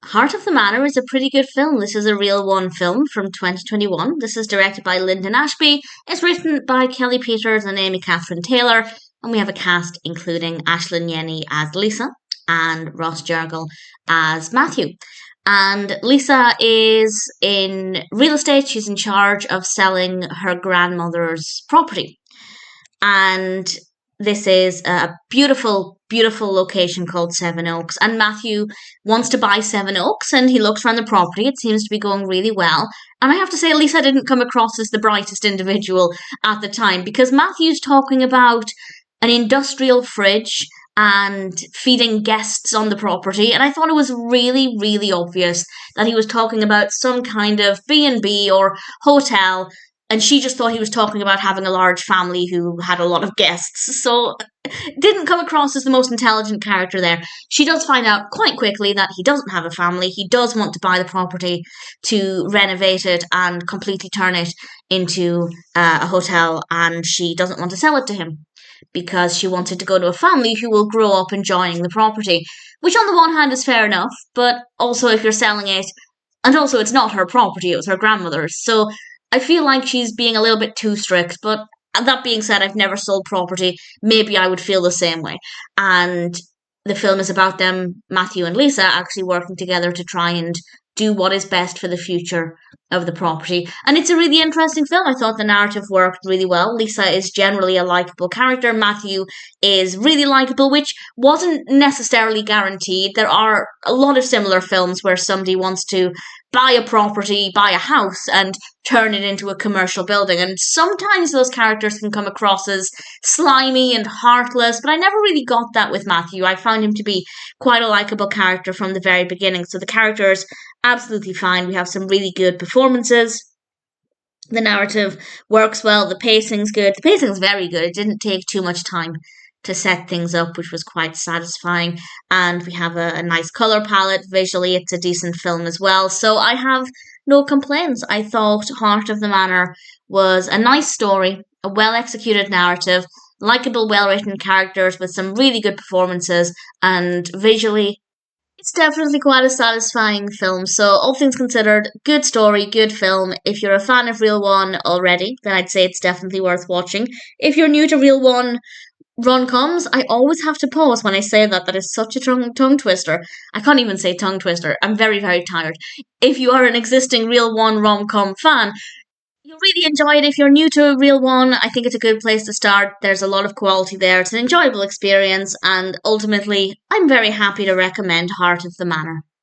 Heart of the Manor is a pretty good film. This is a Real One film from 2021. This is directed by Linden Ashby. It's written by Kelly Peters and Amy Catherine Taylor. And we have a cast including Ashlynn Yennie as Lisa and Ross Jirgl as Matthew. And Lisa is in real estate. She's in charge of selling her grandmother's property. And this is a beautiful, beautiful location called Seven Oaks. And Matthew wants to buy Seven Oaks and he looks around the property. It seems to be going really well. And I have to say, Lisa didn't come across as the brightest individual at the time because Matthew's talking about an industrial fridge and feeding guests on the property. And I thought it was really, really obvious that he was talking about some kind of B&B or hotel. And she just thought he was talking about having a large family who had a lot of guests. So didn't come across as the most intelligent character there. She does find out quite quickly that he doesn't have a family. He does want to buy the property to renovate it and completely turn it into a hotel. And she doesn't want to sell it to him because she wanted to go to a family who will grow up enjoying the property. Which on the one hand is fair enough. But also if you're selling it, and also it's not her property, it was her grandmother's. So I feel like she's being a little bit too strict, but that being said, I've never sold property. Maybe I would feel the same way. And the film is about them, Matthew and Lisa, actually working together to try and do what is best for the future of the property. And it's a really interesting film. I thought the narrative worked really well. Lisa is generally a likable character. Matthew is really likable, which wasn't necessarily guaranteed. There are a lot of similar films where somebody wants to buy a property, buy a house, and turn it into a commercial building. And sometimes those characters can come across as slimy and heartless, but I never really got that with Matthew. I found him to be quite a likable character from the very beginning. So the character is absolutely fine. We have some really good performances. The narrative works well. The pacing's good. The pacing's very good. It didn't take too much time to set things up, which was quite satisfying. And we have a nice colour palette. Visually, it's a decent film as well. So I have no complaints. I thought Heart of the Manor was a nice story, a well-executed narrative, likeable, well-written characters with some really good performances, and visually, it's definitely quite a satisfying film. So all things considered, good story, good film. If you're a fan of Real One already, then I'd say it's definitely worth watching. If you're new to Real One rom-coms, I always have to pause when I say that. That is such a tongue twister. I can't even say tongue twister. I'm very, very tired. If you are an existing Real One rom-com fan, you'll really enjoy it. If you're new to Real One, I think it's a good place to start. There's a lot of quality there. It's an enjoyable experience, and ultimately, I'm very happy to recommend Heart of the Manor.